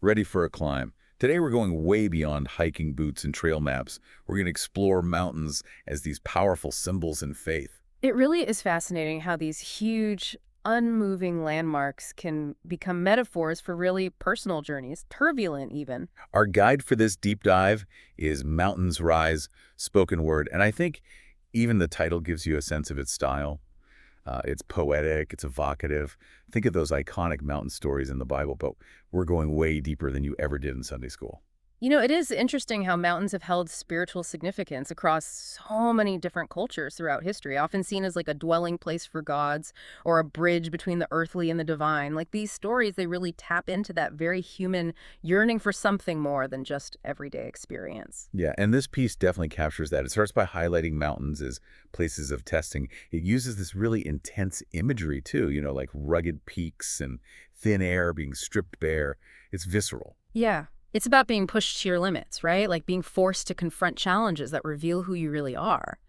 Ready for a climb. Today we're going way beyond hiking boots and trail maps. We're going to explore mountains as these powerful symbols in faith. It really is fascinating how these huge, unmoving landmarks can become metaphors for really personal journeys, turbulent even. Our guide for this deep dive is Mountains Rise, spoken word, and I think even the title gives you a sense of its style. It's poetic, it's evocative. Think of those iconic mountain stories in the Bible, but we're going way deeper than you ever did in Sunday school. You know, it is interesting how mountains have held spiritual significance across so many different cultures throughout history, often seen as like a dwelling place for gods or a bridge between the earthly and the divine. Like these stories, they really tap into that very human yearning for something more than just everyday experience. Yeah, and this piece definitely captures that. It starts by highlighting mountains as places of testing. It uses this really intense imagery too, like rugged peaks and thin air being stripped bare. It's visceral. Yeah. It's about being pushed to your limits, right? Like being forced to confront challenges that reveal who you really are.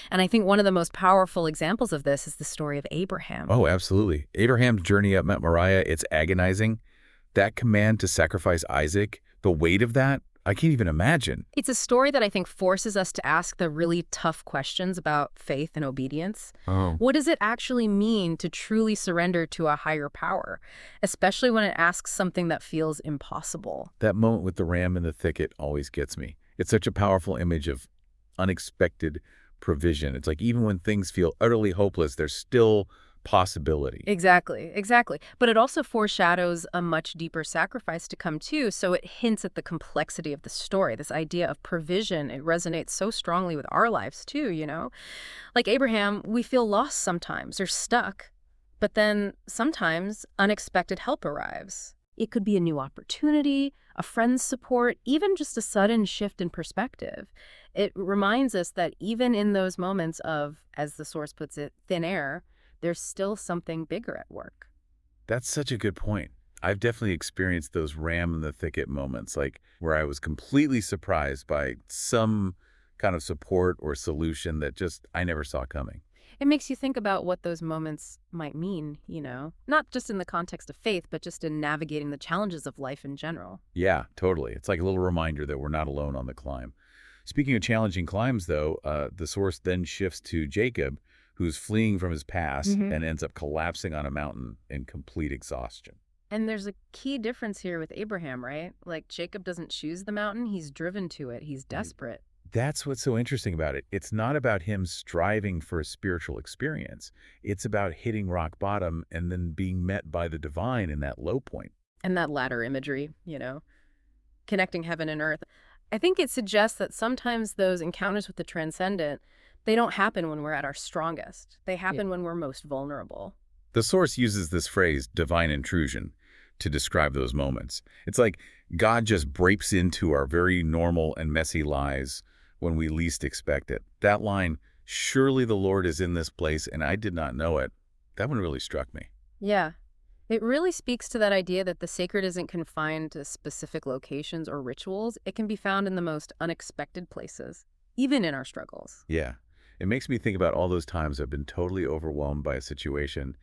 And I think one of the most powerful examples of this is the story of Abraham. Oh, absolutely. Abraham's journey up Mount Moriah, it's agonizing. That command to sacrifice Isaac, the weight of that, I can't even imagine. It's a story that I think forces us to ask the really tough questions about faith and obedience. Oh. What does it actually mean to truly surrender to a higher power, especially when it asks something that feels impossible? That moment with the ram in the thicket always gets me. It's such a powerful image of unexpected provision. It's like even when things feel utterly hopeless, there's still possibility. Exactly, exactly. But it also foreshadows a much deeper sacrifice to come too, so it hints at the complexity of the story. This idea of provision, it resonates so strongly with our lives too, you know? Like Abraham, we feel lost sometimes or stuck, but then sometimes unexpected help arrives. It could be a new opportunity, a friend's support, even just a sudden shift in perspective. It reminds us that even in those moments of, as the source puts it, thin air, there's still something bigger at work. That's such a good point. I've definitely experienced those ram in the thicket moments, like where I was completely surprised by some kind of support or solution that just I never saw coming. It makes you think about what those moments might mean, not just in the context of faith, but just in navigating the challenges of life in general. Yeah, totally. It's like a little reminder that we're not alone on the climb. Speaking of challenging climbs, though, the source then shifts to Jacob, who's fleeing from his past and ends up collapsing on a mountain in complete exhaustion. And there's a key difference here with Abraham, right? Like Jacob doesn't choose the mountain, he's driven to it, he's desperate. That's what's so interesting about it. It's not about him striving for a spiritual experience. It's about hitting rock bottom and then being met by the divine in that low point. And that latter imagery, connecting heaven and earth. I think it suggests that sometimes those encounters with the transcendent, they don't happen when we're at our strongest. They happen when we're most vulnerable. The source uses this phrase, divine intrusion, to describe those moments. It's like God just breaks into our very normal and messy lives when we least expect it. That line, surely the Lord is in this place and I did not know it, that one really struck me. Yeah. It really speaks to that idea that the sacred isn't confined to specific locations or rituals. It can be found in the most unexpected places, even in our struggles. Yeah. It makes me think about all those times I've been totally overwhelmed by a situation,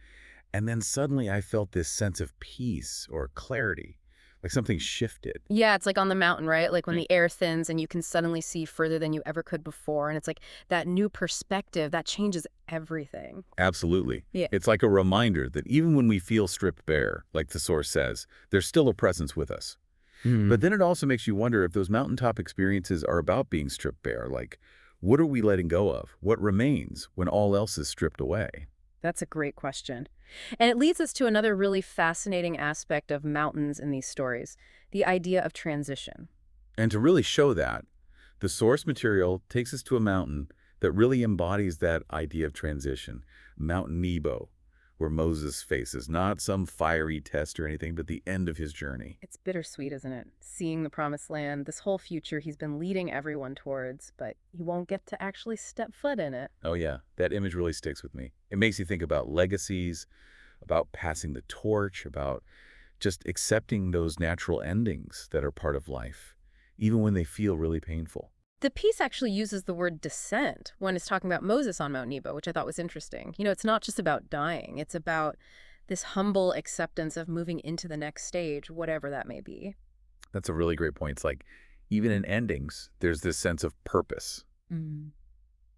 and then suddenly I felt this sense of peace or clarity, like something shifted. Yeah, it's like on the mountain, right? Like when Right. the air thins and you can suddenly see further than you ever could before. And it's like that new perspective that changes everything. Absolutely. Yeah. It's like a reminder that even when we feel stripped bare, like the source says, there's still a presence with us. But then it also makes you wonder if those mountaintop experiences are about being stripped bare. Like, what are we letting go of? What remains when all else is stripped away? That's a great question. And it leads us to another really fascinating aspect of mountains in these stories, the idea of transition. And to really show that, the source material takes us to a mountain that really embodies that idea of transition, Mount Nebo, where Moses faces not some fiery test or anything, but the end of his journey. It's bittersweet, isn't it? Seeing the promised land, this whole future he's been leading everyone towards, but he won't get to actually step foot in it. Oh yeah, that image really sticks with me. It makes you think about legacies, about passing the torch, about just accepting those natural endings that are part of life, even when they feel really painful. The piece actually uses the word descent when it's talking about Moses on Mount Nebo, which I thought was interesting. It's not just about dying. It's about this humble acceptance of moving into the next stage, whatever that may be. That's a really great point. It's like, even in endings, there's this sense of purpose, Mm.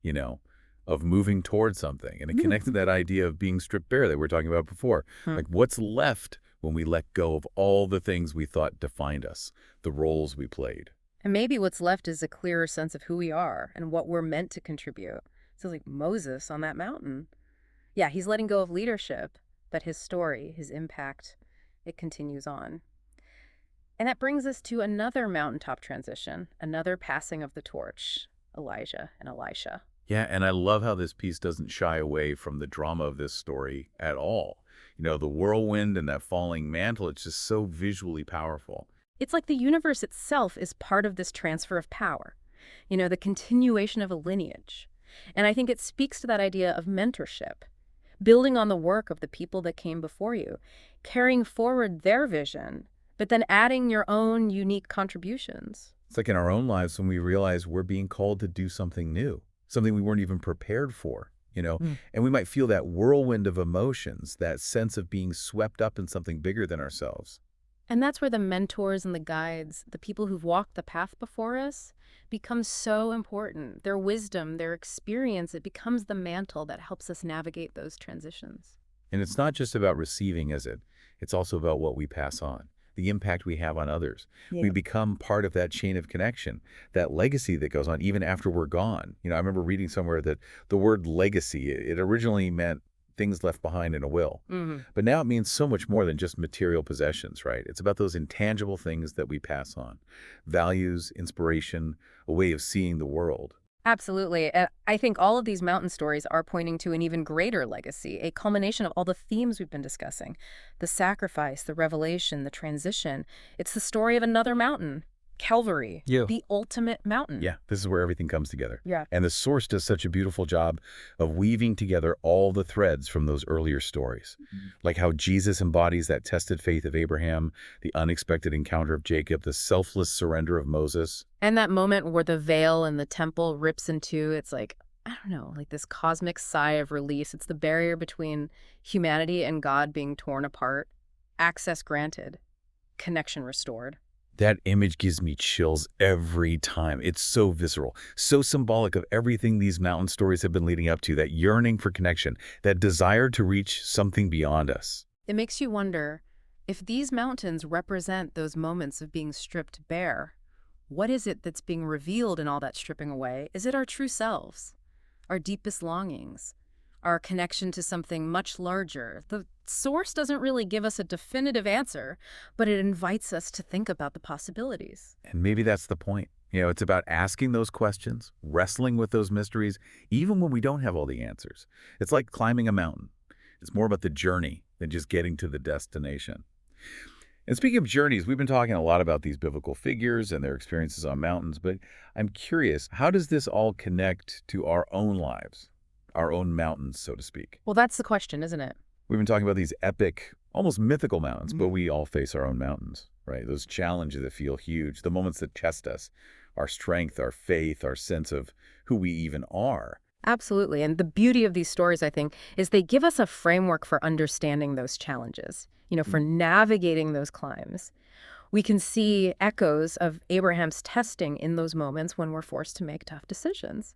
you know, of moving towards something. And it connects to that idea of being stripped bare that we were talking about before. Hmm. Like, what's left when we let go of all the things we thought defined us, the roles we played? And maybe what's left is a clearer sense of who we are and what we're meant to contribute. So like Moses on that mountain. Yeah, he's letting go of leadership, but his story, his impact, it continues on. And that brings us to another mountaintop transition, another passing of the torch, Elijah and Elisha. Yeah, and I love how this piece doesn't shy away from the drama of this story at all. The whirlwind and that falling mantle, it's just so visually powerful. It's like the universe itself is part of this transfer of power, the continuation of a lineage. And I think it speaks to that idea of mentorship, building on the work of the people that came before you, carrying forward their vision, but then adding your own unique contributions. It's like in our own lives when we realize we're being called to do something new, something we weren't even prepared for. Mm. And we might feel that whirlwind of emotions, that sense of being swept up in something bigger than ourselves. And that's where the mentors and the guides, the people who've walked the path before us, become so important. Their wisdom, their experience, it becomes the mantle that helps us navigate those transitions. And it's not just about receiving, is it? It's also about what we pass on, the impact we have on others. Yeah. We become part of that chain of connection, that legacy that goes on even after we're gone. I remember reading somewhere that the word legacy, it originally meant things left behind in a will. Hmm. But now it means so much more than just material possessions, right? It's about those intangible things that we pass on. Values, inspiration, a way of seeing the world. Absolutely. And I think all of these mountain stories are pointing to an even greater legacy, a culmination of all the themes we've been discussing. The sacrifice, the revelation, the transition. It's the story of another mountain, Calvary, Yeah. the ultimate mountain. Yeah, this is where everything comes together. Yeah. And the source does such a beautiful job of weaving together all the threads from those earlier stories. Like how Jesus embodies that tested faith of Abraham, the unexpected encounter of Jacob, the selfless surrender of Moses. And that moment where the veil in the temple rips in two, it's like, I don't know, like this cosmic sigh of release. It's the barrier between humanity and God being torn apart, access granted, connection restored. That image gives me chills every time. It's so visceral, so symbolic of everything these mountain stories have been leading up to, that yearning for connection, that desire to reach something beyond us. It makes you wonder, if these mountains represent those moments of being stripped bare, what is it that's being revealed in all that stripping away? Is it our true selves, our deepest longings, our connection to something much larger? The source doesn't really give us a definitive answer, but it invites us to think about the possibilities. And maybe that's the point. It's about asking those questions, wrestling with those mysteries, even when we don't have all the answers. It's like climbing a mountain. It's more about the journey than just getting to the destination. And speaking of journeys, we've been talking a lot about these biblical figures and their experiences on mountains, but I'm curious, how does this all connect to our own lives, our own mountains, so to speak? Well, that's the question, isn't it? We've been talking about these epic, almost mythical mountains, but we all face our own mountains, right? Those challenges that feel huge, the moments that test us, our strength, our faith, our sense of who we even are. Absolutely. And the beauty of these stories, I think, is they give us a framework for understanding those challenges, for navigating those climbs. We can see echoes of Abraham's testing in those moments when we're forced to make tough decisions,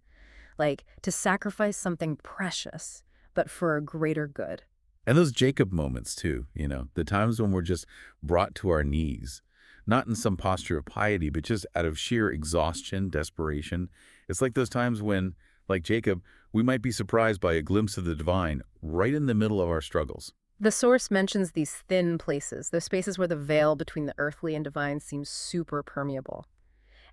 like to sacrifice something precious, but for a greater good. And those Jacob moments too, the times when we're just brought to our knees, not in some posture of piety, but just out of sheer exhaustion, desperation. It's like those times when, like Jacob, we might be surprised by a glimpse of the divine right in the middle of our struggles. The source mentions these thin places, those spaces where the veil between the earthly and divine seems super permeable.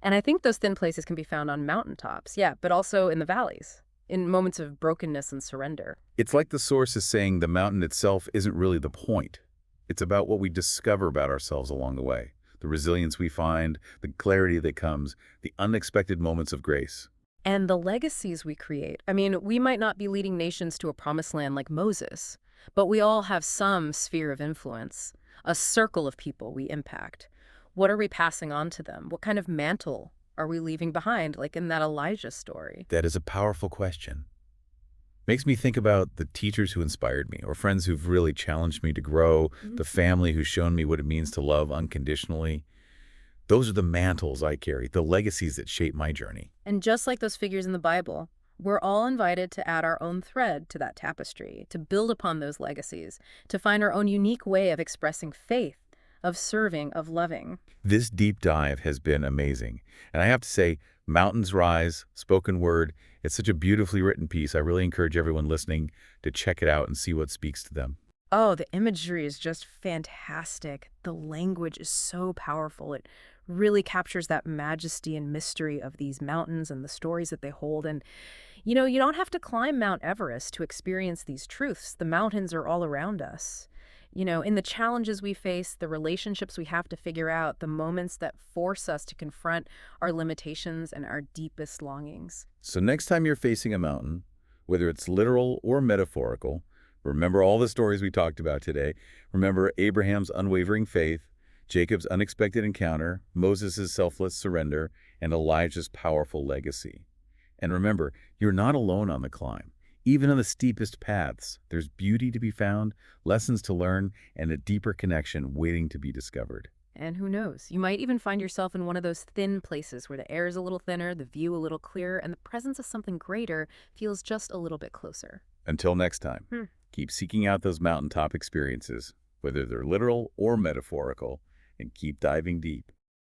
And I think those thin places can be found on mountaintops, yeah, but also in the valleys, in moments of brokenness and surrender. It's like the source is saying the mountain itself isn't really the point. It's about what we discover about ourselves along the way, the resilience we find, the clarity that comes, the unexpected moments of grace. And the legacies we create. I mean, we might not be leading nations to a promised land like Moses, but we all have some sphere of influence, a circle of people we impact. What are we passing on to them? What kind of mantle are we leaving behind, like in that Elijah story? That is a powerful question. Makes me think about the teachers who inspired me, or friends who've really challenged me to grow, the family who's shown me what it means to love unconditionally. Those are the mantles I carry, the legacies that shape my journey. And just like those figures in the Bible, we're all invited to add our own thread to that tapestry, to build upon those legacies, to find our own unique way of expressing faith, of serving, of loving. This deep dive has been amazing. And I have to say, Mountains Rise, spoken word, it's such a beautifully written piece. I really encourage everyone listening to check it out and see what speaks to them. Oh, the imagery is just fantastic. The language is so powerful. It really captures that majesty and mystery of these mountains and the stories that they hold. And, you don't have to climb Mount Everest to experience these truths. The mountains are all around us. In the challenges we face, the relationships we have to figure out, the moments that force us to confront our limitations and our deepest longings. So next time you're facing a mountain, whether it's literal or metaphorical, remember all the stories we talked about today. Remember Abraham's unwavering faith, Jacob's unexpected encounter, Moses' selfless surrender, and Elijah's powerful legacy. And remember, you're not alone on the climb. Even on the steepest paths, there's beauty to be found, lessons to learn, and a deeper connection waiting to be discovered. And who knows, you might even find yourself in one of those thin places where the air is a little thinner, the view a little clearer, and the presence of something greater feels just a little bit closer. Until next time, keep seeking out those mountaintop experiences, whether they're literal or metaphorical, and keep diving deep.